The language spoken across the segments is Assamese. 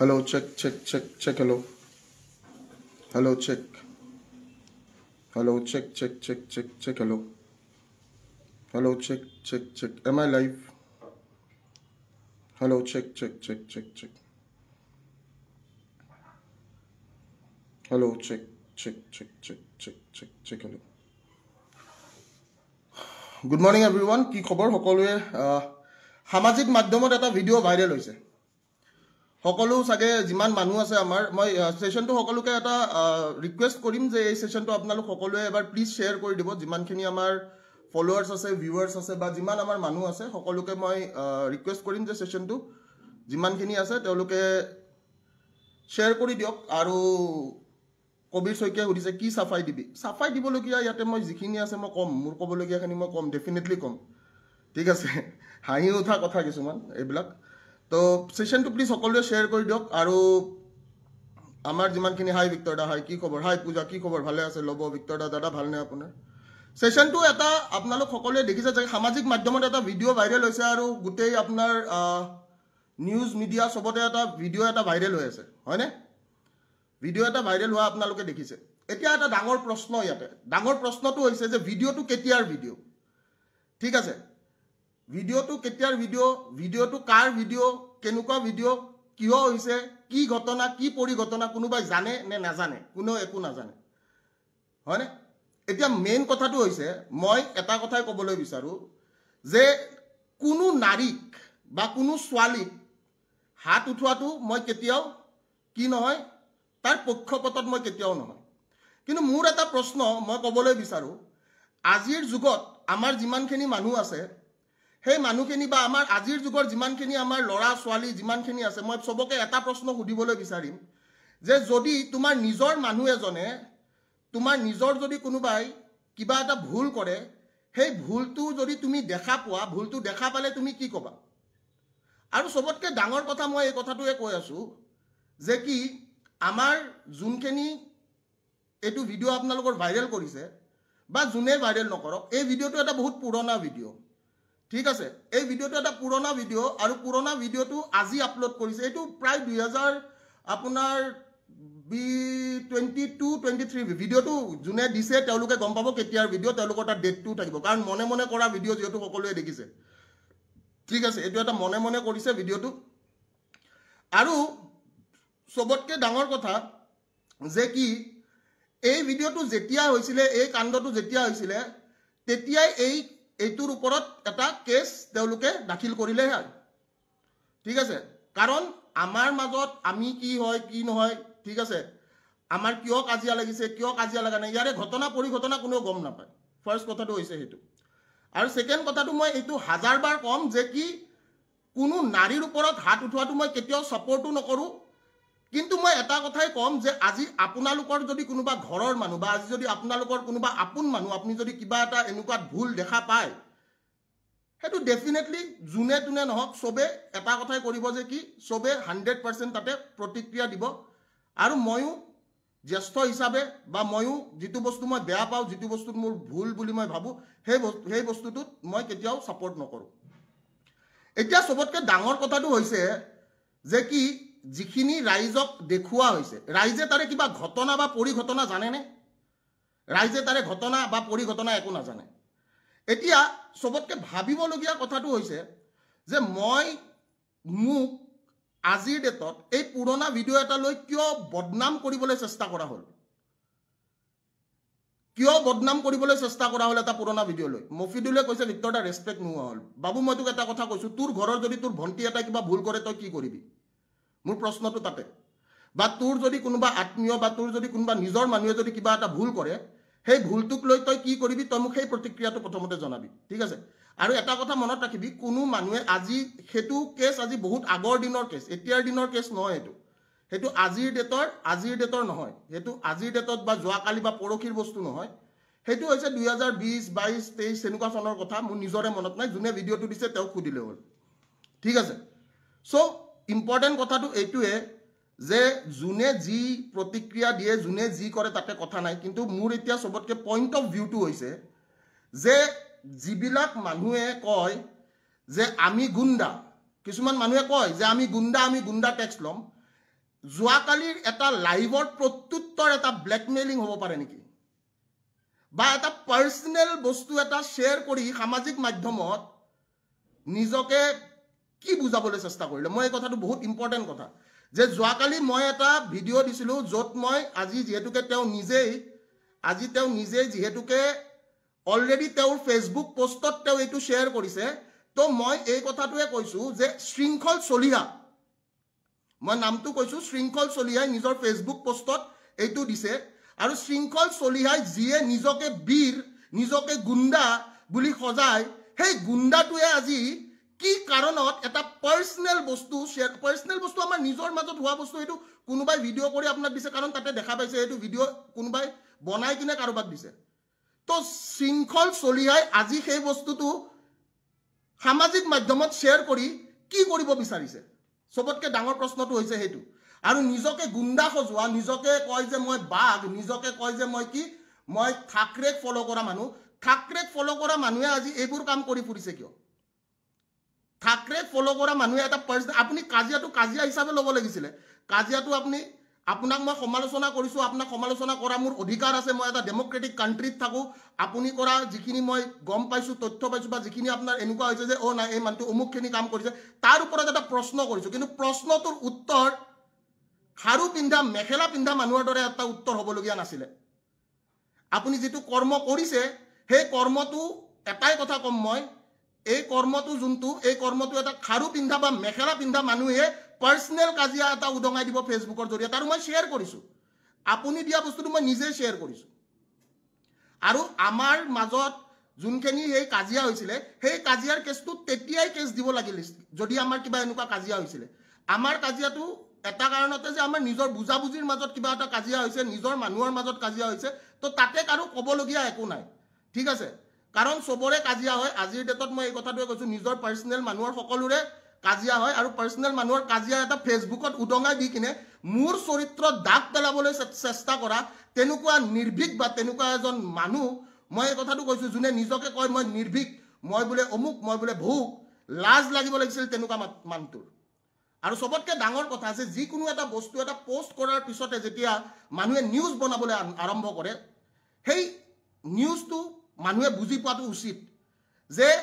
Hello, check, check, check, check, hello. Hello, check. Hello, check, check, check, check, check, hello. Hello, check, check, check. Am I live? Hello, check, check, check, check, check. Hello, check, check, check, check, check, check, check, hello. Good morning, everyone. কি খবৰ সকলোৱে সামাজিক মাধ্যমত এটা ভিডিঅ' ভাইৰেল হৈছে সকলো সাগে যিমান মানুহ আছে আমাৰ মই সেশনটো সকলোকে এটা ৰিকুৱেষ্ট কৰিম যে এই সেশনটো আপোনালোক সকলোৱে এবাৰ প্লিজ শেয়াৰ কৰি দিব যিমানখিনি আমাৰ ফলোৱাৰ্স আছে ভিউৱাৰ্স আছে বা যিমান আমাৰ মানুহ আছে সকলোকে মই ৰিকুৱেষ্ট কৰিম যে সেশনটো যিমানখিনি আছে তেওঁলোকে শেয়াৰ কৰি দিয়ক আৰু কবিৰ শইকীয়া সুধিছে কি সাফাই দিবি সাফাই দিবলগীয়া ইয়াতে মই যিখিনি আছে মই কম মোৰ কবলগীয়াখিনি মই কম ডেফিনেটলি কম ঠিক আছে হাঁহি উঠা কথা কিছুমান এইবিলাক তো সেশনটো প্লিজ সকলোৱে শেয়াৰ কৰি দিয়ক আৰু আমাৰ যিমানখিনি হাই ভিক্টৰ দা হাই কি খবৰ হাই পূজা কি খবৰ ভালে আছে লব ভিক্টৰ দা দাদা ভালনে আপোনাৰ সেশনটো এটা আপোনালোক সকলোৱে দেখিছে যে সামাজিক মাধ্যমত এটা ভিডিঅ' ভাইৰেল হৈছে আৰু গোটেই আপোনাৰ নিউজ মিডিয়া সবতে এটা ভিডিঅ' এটা ভাইৰেল হৈ আছে হয়নে ভিডিঅ' এটা ভাইৰেল হোৱা আপোনালোকে দেখিছে এতিয়া এটা ডাঙৰ প্ৰশ্ন ইয়াতে ডাঙৰ প্ৰশ্নটো হৈছে যে ভিডিঅ'টো কেতিয়াৰ ভিডিঅ' ঠিক আছে ভিডিঅ'টো কেতিয়াৰ ভিডিঅ'টো কাৰ ভিডিঅ' কেনেকুৱা ভিডিঅ' কিয় হৈছে কি ঘটনা কি পৰিঘটনা কোনোবাই জানে নে নাজানে কোনো একো নাজানে হয়নে এতিয়া মেইন কথাটো হৈছে মই এটা কথাই ক'বলৈ বিচাৰো যে কোনো নাৰীক বা কোনো ছোৱালীক হাত উঠোৱাটো মই কেতিয়াও কি নহয় তাৰ পক্ষপাতত মই কেতিয়াও নহয় কিন্তু মোৰ এটা প্ৰশ্ন মই ক'বলৈ বিচাৰো আজিৰ যুগত আমাৰ যিমানখিনি মানুহ আছে সেই মানুহখিনি বা আমাৰ আজিৰ যুগৰ যিমানখিনি আমাৰ ল'ৰা ছোৱালী যিমানখিনি আছে মই সবকে এটা প্ৰশ্ন সুধিবলৈ বিচাৰিম যে যদি তোমাৰ নিজৰ মানুহ এজনে তোমাৰ নিজৰ যদি কোনোবাই কিবা এটা ভুল কৰে সেই ভুলটো যদি তুমি দেখা পোৱা ভুলটো দেখা পালে তুমি কি ক'বা আৰু সবতকৈ ডাঙৰ কথা মই এই কথাটোৱে কৈ আছো যে কি আমাৰ যোনখিনি এইটো ভিডিঅ' আপোনালোকৰ ভাইৰেল কৰিছে বা যোনে ভাইৰেল নকৰক এই ভিডিঅ'টো এটা বহুত পুৰণা ভিডিঅ' ঠিক আছে এই ভিডিঅ'টো এটা পুৰণা ভিডিঅ' আৰু পুৰণা ভিডিঅ'টো আজি আপলোড কৰিছে এইটো প্ৰায় 2000 আপোনাৰ 22-23 ভিডিঅ'টো যোনে দিছে তেওঁলোকে গম পাব কেতিয়াৰ ভিডিঅ' তেওঁলোকৰ তাত ডেটটো থাকিব কাৰণ মনে মনে কৰা ভিডিঅ' যেহেতু সকলোৱে দেখিছে ঠিক আছে এইটো এটা মনে মনে কৰিছে ভিডিঅ'টো আৰু সবতকৈ ডাঙৰ কথা যে কি এই ভিডিঅ'টো যেতিয়া হৈছিলে এই কাণ্ডটো যেতিয়া হৈছিলে তেতিয়াই এইটোৰ ওপৰত এটা কেছ তেওঁলোকে দাখিল কৰিলে ঠিক আছে কাৰণ আমাৰ মাজত আমি কি হয় কি নহয় ঠিক আছে আমাৰ কিয় কাজিয়া লাগিছে কিয় কাজিয়া লাগা নাই ইয়াৰে ঘটনা পৰিঘটনা কোনেও গম নাপায় ফাৰ্ষ্ট কথাটো হৈছে সেইটো আৰু সেকেন্ড কথাটো মই এইটো হাজাৰবাৰ কম যে কি কোনো নাৰীৰ ওপৰত হাত উঠোৱাটো মই কেতিয়াও সাপোৰ্টো নকৰো কিন্তু মই এটা কথাই কম যে আজি আপোনালোকৰ যদি কোনোবা ঘৰৰ মানুহ বা আজি যদি আপোনালোকৰ কোনোবা আপোন মানুহ আপুনি যদি কিবা এটা এনেকুৱা ভুল দেখা পায় হেতু ডেফিনেটলি জুনে তুনে নহক সবে এটা কথাই কৰিব যে কি সবে 100% তাতে প্ৰতিক্ৰিয়া দিব আৰু ময়ো জ্যেষ্ঠ হিচাপে বা ময়ো যেটো বস্তু মই বেয়া পাওঁ যেটো বস্তুত মোৰ ভুল বুলি মই ভাবো সেই বস্তুটোত মই কেতিয়াও সাপোৰ্ট নকৰো এতিয়া সবতকৈ ডাঙৰ কথাটো হৈছে যে কি যিখিনি ৰাইজক দেখুৱা হৈছে ৰাইজে তাৰে কিবা ঘটনা বা পৰিঘটনা জানে নে ৰাইজে তাৰে ঘটনা বা পৰিঘটনা একো নাজানে এতিয়া সবতকৈ ভাবিবলগীয়া কথাটো হৈছে যে মই মোক আজিৰ ডেটত এই পুৰণা ভিডিঅ' এটা লৈ কিয় বদনাম কৰিবলৈ চেষ্টা কৰা হ'ল কিয় বদনাম কৰিবলৈ চেষ্টা কৰা হ'ল এটা পুৰণা ভিডিঅ' লৈ মফিদুলে কৈছে ভিক্টৰ দা ৰেসপেক্ট নোহোৱা হ'ল বাবু মই তোক এটা কথা কৈছো তোৰ ঘৰৰ যদি তোৰ ভণ্টি এটা কিবা ভুল কৰে তই কি কৰিবি মোৰ প্ৰশ্নটো তাতে বা তোৰ যদি কোনোবা আত্মীয় বা তোৰ যদি কোনোবা নিজৰ মানুহে যদি কিবা এটা ভুল কৰে সেই ভুলটোক লৈ তই কি কৰিবি তই মোক সেই প্ৰতিক্ৰিয়াটো প্ৰথমতে জনাবি ঠিক আছে আৰু এটা কথা মনত ৰাখিবি কোনো মানুহে আজি হেতু কেছ আজি বহুত আগৰ দিনৰ কেছ এতিয়াৰ দিনৰ কেছ নহয় হেতু আজিৰ ডেটৰ নহয় হেতু আজিৰ ডেটত বা যোৱাকালি বা পৰখিৰ বস্তু নহয় হেতু হৈছে 2020 22 23 এনেকুৱা চনৰ কথা মোৰ নিজৰে মনত নাই যোনে ভিডিঅ'টো দিছে তেওঁ খুদিলে হ'ল ঠিক আছে সো ইম্পৰ্টেন্ট কথাটো এইটোৱে যে যোনে যি প্ৰতিক্ৰিয়া দিয়ে যোনে যি কৰে তাতে কথা নাই কিন্তু মোৰ এতিয়া সবতকৈ পইণ্ট অফ ভিউটো হৈছে যে যিবিলাক মানুহে কয় যে আমি গুণ্ডা কিছুমান মানুহে কয় যে আমি গুণ্ডা টেক্স লম যোৱাকালিৰ এটা লাইভৰ প্ৰত্যুত্তৰ এটা ব্লেকমেইলিং হ'ব পাৰে নেকি বা এটা পাৰ্সোনেল বস্তু এটা শ্বেয়াৰ কৰি সামাজিক মাধ্যমত নিজকে কি বুজাবলৈ চেষ্টা কৰিলে মই এই কথাটো বহুত ইম্পৰ্টেন্ট কথা যে যোৱাকালি মই এটা ভিডিঅ' দিছিলোঁ য'ত মই আজি যেহেতুকে তেওঁ নিজেই যেহেতুকে অলৰেডি তেওঁৰ ফেচবুক পোষ্টত তেওঁ এইটো শ্বেয়াৰ কৰিছে তো মই এই কথাটোৱে কৈছোঁ যে শৃংখল চলিহা মই নামটো কৈছোঁ শৃংখল চলিহাই নিজৰ ফেচবুক পোষ্টত এইটো দিছে আৰু শৃংখল চলিহাই যিয়ে নিজকে বীৰ নিজকে গুণ্ডা বুলি সজায় সেই গুণ্ডাটোৱে আজি কি কাৰণত এটা পাৰ্সোনেল বস্তু আমাৰ নিজৰ মাজত হোৱা বস্তু এইটো কোনোবাই ভিডিঅ' কৰি আপোনাক দিছে কাৰণ তাতে দেখা পাইছে এইটো ভিডিঅ' কোনোবাই বনাই কিনে কাৰোবাক দিছে তো শৃংখল চলিহাই আজি সেই বস্তুটো সামাজিক মাধ্যমত শ্বেয়াৰ কৰি কি কৰিব বিচাৰিছে সবতকে ডাঙৰ প্ৰশ্নটো হৈছে সেইটো আৰু নিজকে গুণ্ডা সজোৱা নিজকে কয় যে মই বাঘ নিজকে কয় যে মই ঠাকৰেক ফলো কৰা মানুহে আজি এইবোৰ কাম কৰি ফুৰিছে কিয় ঠাকৰেক ফলো কৰা মানুহে এটা আপুনি কাজিয়া হিচাপে ল'ব লাগিছিলে কাজিয়াটো আপোনাক মই সমালোচনা কৰিছোঁ আপোনাক সমালোচনা কৰা মোৰ অধিকাৰ আছে মই এটা ডেমক্ৰেটিক কাণ্ট্ৰিত থাকোঁ আপুনি কৰা যিখিনি মই গম পাইছোঁ তথ্য পাইছোঁ বা যিখিনি আপোনাৰ এনেকুৱা হৈছে যে নাই এই মানুহটো অমুকখিনি কাম কৰিছে তাৰ ওপৰত এটা প্ৰশ্ন কৰিছোঁ কিন্তু প্ৰশ্নটোৰ উত্তৰ খাৰু পিন্ধা মেখেলা পিন্ধা মানুহৰ দৰে এটা উত্তৰ হ'বলগীয়া নাছিলে আপুনি যিটো কৰ্ম কৰিছে সেই কৰ্মটো এটাই কথা কম মই এই কৰ্মটো এটা খাৰু পিন্ধা বা মেখেলা পিন্ধা মানুহে পাৰ্সোনেল কাজিয়া এটা উদঙাই দিব ফেচবুকৰ জৰিয়তে আৰু মই শ্বেয়াৰ কৰিছোঁ আপুনি দিয়া বস্তুটো মই নিজে শ্বেয়াৰ কৰিছোঁ আৰু আমাৰ মাজত যোনখিনি সেই কাজিয়া হৈছিলে সেই কাজিয়াৰ কেছটো তেতিয়াই কেছ দিব লাগিল যদি আমাৰ কিবা এনেকুৱা কাজিয়া হৈছিলে আমাৰ কাজিয়াটো এটা কাৰণতে যে আমাৰ নিজৰ বুজাবুজিৰ মাজত কিবা এটা কাজিয়া হৈছে নিজৰ মানুহৰ মাজত কাজিয়া হৈছে তো তাতে কাৰো ক'বলগীয়া একো নাই ঠিক আছে কাৰণ সবৰে কাজিয়া হয় আজিৰ ডেটত মই এই কথাটোৱে কৈছোঁ নিজৰ পাৰ্সোনেল মানুহৰ সকলোৰে কাজিয়া হয় আৰু পাৰ্সোনেল মানুহৰ কাজিয়া এটা ফেচবুকত উদঙাই দি কিনে মোৰ চৰিত্ৰত দাগ পেলাবলৈ চেষ্টা কৰা তেনেকুৱা নিৰ্ভীক বা তেনেকুৱা এজন মানুহ মই এই কথাটো কৈছোঁ যোনে নিজকে কয় মই নিৰ্ভীক মই বোলে অমুক মই বোলে ভোক লাজ লাগিব লাগিছিল তেনেকুৱা মানুহটোৰ আৰু সবতকে ডাঙৰ কথা আছে যিকোনো এটা বস্তু এটা পোষ্ট কৰাৰ পিছতে যেতিয়া মানুহে নিউজ বনাবলৈ আৰম্ভ কৰে সেই নিউজটো মানুহে বুজি পোৱাটো উচিত যে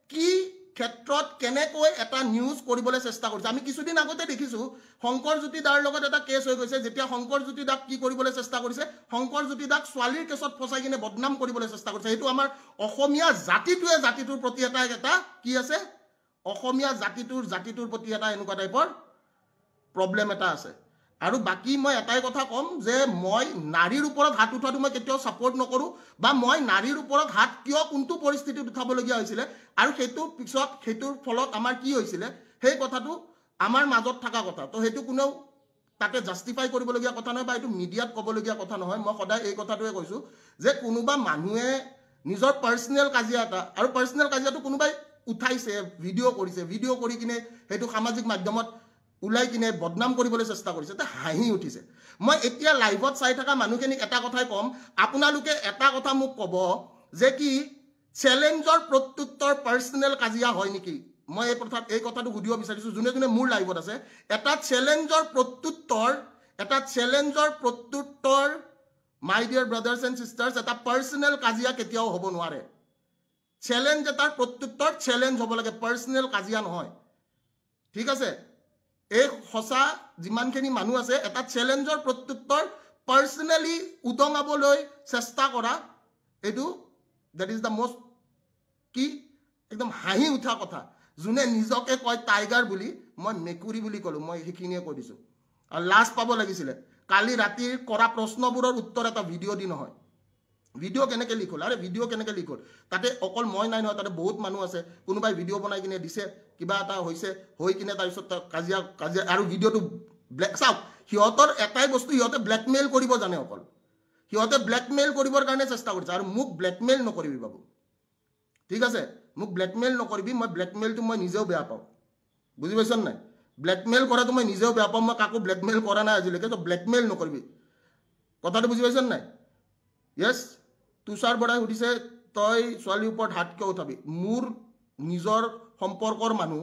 কি ক্ষেত্ৰত কেনেকৈ এটা নিউজ কৰিবলৈ চেষ্টা কৰিছে আমি কিছুদিন আগতে দেখিছোঁ শংকৰজ্যোতি দাৰ লগত এটা কেছ হৈ গৈছে যেতিয়া শংকৰজ্যোতি দাক কি কৰিবলৈ চেষ্টা কৰিছে শংকৰজ্যোতি দাক ছোৱালীৰ কেছত ফচাই কিনে বদনাম কৰিবলৈ চেষ্টা কৰিছে সেইটো আমাৰ অসমীয়া জাতিটোৰ প্ৰতি এটা কি আছে অসমীয়া জাতিটোৰ প্ৰতি এটা এনেকুৱা টাইপৰ প্ৰব্লেম এটা আছে আৰু বাকি মই এটাই কথা কম যে মই নাৰীৰ ওপৰত হাত উঠাটো মই কেতিয়াও সাপোৰ্ট নকৰো বা মই নাৰীৰ ওপৰত হাত কিয় কোনটো পৰিস্থিতিত উঠাবলগীয়া হৈছিলে আৰু সেইটোৰ ফলত আমাৰ কি হৈছিলে সেই কথাটো আমাৰ মাজত থকা কথা তো সেইটো কোনেও তাতে জাস্টিফাই কৰিবলগীয়া কথা নহয় বা এইটো মিডিয়াত ক'বলগীয়া কথা নহয় মই সদায় এই কথাটোৱে কৈছোঁ যে কোনোবা মানুহে নিজৰ পাৰ্সোনেল কাজিয়া এটা আৰু পাৰ্সোনেল কাজিয়াটো কোনোবাই উঠাইছে ভিডিঅ' কৰিছে ভিডিঅ' কৰি কিনে সেইটো সামাজিক মাধ্যমত উলাই কিনে বদনাম কৰিবলৈ চেষ্টা কৰিছে তে হাঁহি উঠিছে মই এতিয়া লাইভত চাই থকা মানুহখিনিক এটা কথাই কম আপোনালোকে এটা কথা মোক ক'ব যে কি চ্যালেঞ্জৰ প্ৰত্যুত্তৰ পাৰ্সোনেল কাজিয়া হয় নেকি মই এই কথাটো সুধিব বিচাৰিছোঁ যোনে মোৰ লাইভত আছে এটা চ্যালেঞ্জৰ প্ৰত্যুত্তৰ মাই ডিয়াৰ ব্ৰাদাৰ্ছ এণ্ড সিষ্টাৰ্ছ এটা পাৰ্সোনেল কাজিয়া কেতিয়াও হ'ব নোৱাৰে চ্যালেঞ্জ এটাৰ প্ৰত্যুত্তৰ চ্যালেঞ্জ হ'ব লাগে পাৰ্সোনেল কাজিয়া নহয় ঠিক আছে এই হসা যিমানখিনি মানুহ আছে এটা চ্যালেঞ্জৰ প্ৰত্যুত্তৰ পাৰ্সোনেলি উদঙাবলৈ চেষ্টা কৰা এইটো দ্যাট ইজ দ্য মোষ্ট কি একদম হাঁহি উঠা কথা যোনে নিজকে কয় টাইগাৰ বুলি মই মেকুৰী বুলি ক'লোঁ মই সেইখিনিয়ে কৈ দিছোঁ আৰু লাজ পাব লাগিছিলে কালি ৰাতিৰ কৰা প্ৰশ্নবোৰৰ উত্তৰ এটা ভিডিঅ' দি নহয় ভিডিঅ' কেনেকৈ লিক হ'ল আৰে ভিডিঅ' কেনেকৈ লিক হ'ল তাতে অকল মই নাই নহয় তাতে বহুত মানুহ আছে কোনোবাই ভিডিঅ' বনাই কিনে দিছে কিবা এটা হৈছে হৈ কিনে তাৰপিছত কাজিয়া আৰু ভিডিঅ'টো চাওক সিহঁতৰ এটাই বস্তু সিহঁতে ব্লেকমেইল কৰিব জানে অকল সিহঁতে ব্লেকমেইল কৰিবৰ কাৰণে চেষ্টা কৰিছে আৰু মোক ব্লেকমেইল নকৰিবি বাবু ঠিক আছে মোক ব্লেকমেইল নকৰিবি মই ব্লেকমেইলটো মই নিজেও বেয়া পাওঁ বুজি পাইছ নাই ব্লেকমেইল কৰাটো মই নিজেও বেয়া পাওঁ মই কাকো ব্লেকমেইল কৰা নাই আজিলৈকে তো ব্লেকমেইল নকৰিবি কথাটো বুজি পাইছ নাই য়েছ তুষাৰ বৰাই সুধিছে তই ছোৱালীৰ ওপৰত হাত কিয় উঠাবি মোৰ নিজৰ সম্পৰ্কৰ মানুহ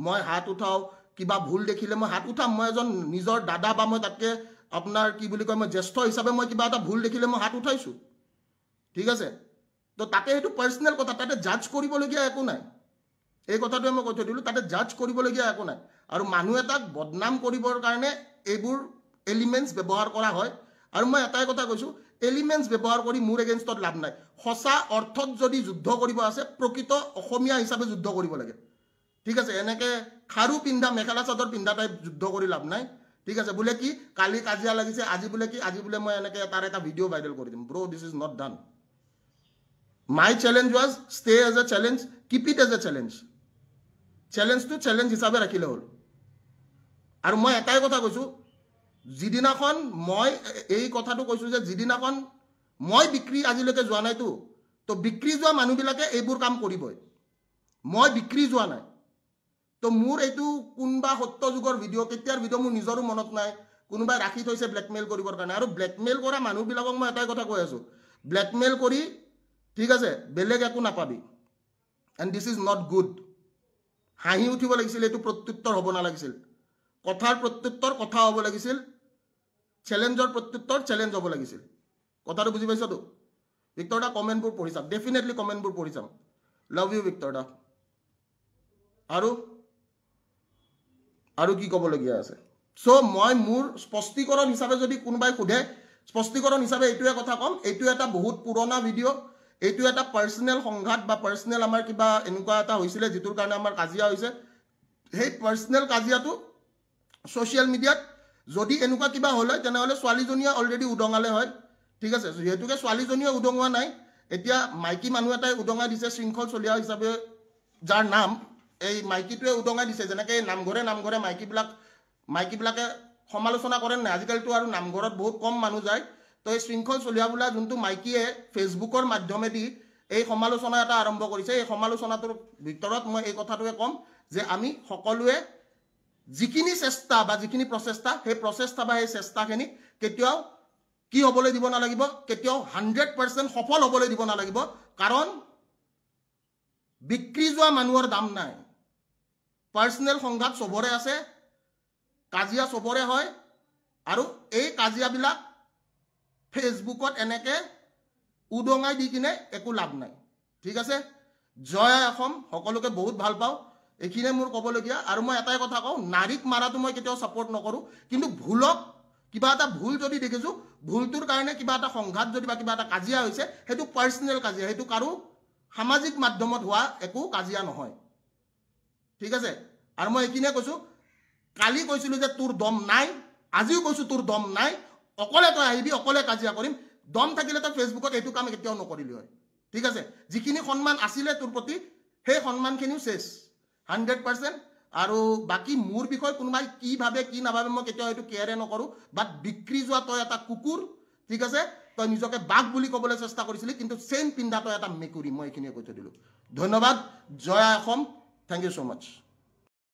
মই হাত উঠাওঁ কিবা ভুল দেখিলে মই হাত উঠাম মই এজন নিজৰ দাদা বা মই তাতকে আপোনাৰ কি বুলি কয় মই জ্যেষ্ঠ হিচাপে মই কিবা এটা ভুল দেখিলে মই হাত উঠাইছো ঠিক আছে তো তাতে সেইটো পাৰ্সোনাল কথা তাতে জাজ কৰিবলগীয়া একো নাই এই কথাটোৱে মই কৈ থৈ দিলোঁ তাতে জাজ কৰিবলগীয়া একো নাই আৰু মানুহ এটাক বদনাম কৰিবৰ কাৰণে এইবোৰ এলিমেণ্টছ ব্যৱহাৰ কৰা হয় আৰু মই এটাই কথা কৈছোঁ এলিমেণ্টছ ব্যৱহাৰ কৰি মোৰ এগেইনষ্টত লাভ নাই সঁচা অৰ্থত যদি যুদ্ধ কৰিব আছে প্ৰকৃত অসমীয়া হিচাপে যুদ্ধ কৰিব লাগে ঠিক আছে এনেকৈ খাৰু পিন্ধা মেখেলা চাদৰ পিন্ধা টাইপ যুদ্ধ কৰি লাভ নাই ঠিক আছে বোলে কি কালি কাজিয়া লাগিছে আজি বোলে কি আজি বোলে মই এনেকৈ তাৰ এটা ভিডিঅ' ভাইৰেল কৰি দিম bro' this is not done my challenge was stay as a challenge keep it as a challenge চেলেঞ্জটো চেলেঞ্জ হিচাপে ৰাখিলে হ'ল আৰু মই এটাই কথা কৈছোঁ যিদিনাখন মই এই কথাটো কৈছোঁ যে যিদিনাখন মই বিক্ৰী আজিলৈকে যোৱা নাইতো তো বিক্ৰী যোৱা মানুহবিলাকে এইবোৰ কাম কৰিবই মই বিক্ৰী যোৱা নাই তো মোৰ এইটো কোনোবা সত্য যুগৰ ভিডিঅ' কেতিয়াৰ ভিডিঅ' মোৰ নিজৰো মনত নাই কোনোবাই ৰাখি থৈছে ব্লেকমেইল কৰিবৰ কাৰণে আৰু ব্লেকমেইল কৰা মানুহবিলাকক মই এটাই কথা কৈ আছোঁ ব্লেকমেইল কৰি ঠিক আছে বেলেগ একো নাপাবি and this is not good হাঁহি উঠিব লাগিছিল এইটো প্ৰত্যুত্তৰ হ'ব নালাগিছিল কথাৰ প্ৰত্যুত্তৰ কথা হ'ব লাগিছিল চেলেঞ্জৰ প্ৰত্যুত্তৰ চেলেঞ্জ হ'ব লাগিছিল কথাটো বুজি পাইছতো ভিক্টৰ দা কমেণ্টবোৰ পঢ়ি চাম ডেফিনেটলি কমেণ্টবোৰ পঢ়ি চাম লাভ ইউ ভিক্টৰ দা আৰু কি ক'বলগীয়া আছে চ' মই মোৰ স্পষ্টীকৰণ হিচাপে যদি কোনোবাই সোধে স্পষ্টীকৰণ হিচাপে এইটোৱে কথা ক'ম এইটো এটা বহুত পুৰণা ভিডিঅ' এইটো এটা পাৰ্চনেল সংঘাত বা পাৰ্চনেল আমাৰ কিবা এনেকুৱা এটা হৈছিলে যিটোৰ কাৰণে আমাৰ কাজিয়া হৈছে সেই পাৰ্চনেল কাজিয়াটো ছ'চিয়েল মিডিয়াত যদি এনেকুৱা কিবা হ'ল হয় তেনেহ'লে ছোৱালীজনীয়ে অলৰেডি উদঙালে হয় ঠিক আছে যিহেতুকে ছোৱালীজনীয়ে উদঙোৱা নাই এতিয়া মাইকী মানুহ এটাই উদঙাই দিছে শৃংখল চলিয়া হিচাপে যাৰ নাম এই মাইকীটোৱে উদঙাই দিছে যেনেকৈ নামঘৰে মাইকীবিলাকে সমালোচনা কৰে নাই আজিকালিতো আৰু নামঘৰত বহুত কম মানুহ যায় তো এই শৃংখল চলিয়া বোলা যোনটো মাইকীয়ে ফেচবুকৰ মাধ্যমেদি এই সমালোচনা এটা আৰম্ভ কৰিছে এই সমালোচনাটোৰ ভিতৰত মই এই কথাটোৱে ক'ম যে আমি সকলোৱে যিখিনি চেষ্টা বা যিখিনি প্ৰচেষ্টা সেই প্ৰচেষ্টা বা সেই চেষ্টাখিনি কেতিয়াও কি হ'বলৈ দিব নালাগিব কেতিয়াও 100% সফল হ'বলৈ দিব নালাগিব কাৰণ বিক্ৰী যোৱা মানুহৰ দাম নাই পাৰ্চনেল সংঘাত চবৰে আছে কাজিয়া চবৰে হয় আৰু এই কাজিয়াবিলাক ফেচবুকত এনেকৈ উদঙাই দি কিনে একো লাভ নাই ঠিক আছে জয় অসম সকলোকে বহুত ভাল পাওঁ এইখিনিয়ে মোৰ ক'বলগীয়া আৰু মই এটাই কথা কওঁ নাৰীক মাৰাটো মই কেতিয়াও ছাপোৰ্ট নকৰোঁ কিন্তু ভুলক কিবা এটা ভুল যদি দেখিছোঁ ভুলটোৰ কাৰণে কিবা এটা সংঘাত যদি বা কিবা এটা কাজিয়া হৈছে সেইটো পাৰ্চনেল কাজিয়া সেইটো কাৰো সামাজিক মাধ্যমত হোৱা একো কাজিয়া নহয় ঠিক আছে আৰু মই এইখিনিয়ে কৈছোঁ কালি কৈছিলোঁ যে তোৰ দম নাই আজিও কৈছোঁ তোৰ দম নাই অকলে তই আহিবি অকলে কাজিয়া কৰিম দম থাকিলে তই ফেচবুকত এইটো কাম কেতিয়াও নকৰিলি হয় ঠিক আছে যিখিনি সন্মান আছিলে তোৰ প্ৰতি সেই সন্মানখিনিও চেছ 100% আৰু বাকী মোৰ বিষয়ে কোনোবাই কি ভাবে কি নাভাবে মই কেতিয়াও এইটো কেয়াৰে নকৰোঁ বাট বিক্ৰী যোৱা তই এটা কুকুৰ ঠিক আছে তই নিজকে বাঘ বুলি ক'বলৈ চেষ্টা কৰিছিলি কিন্তু চেইন পিন্ধা তই এটা মেকুৰী মই এইখিনিয়ে কৈ থৈ দিলোঁ ধন্যবাদ জয় Assam thank you so' much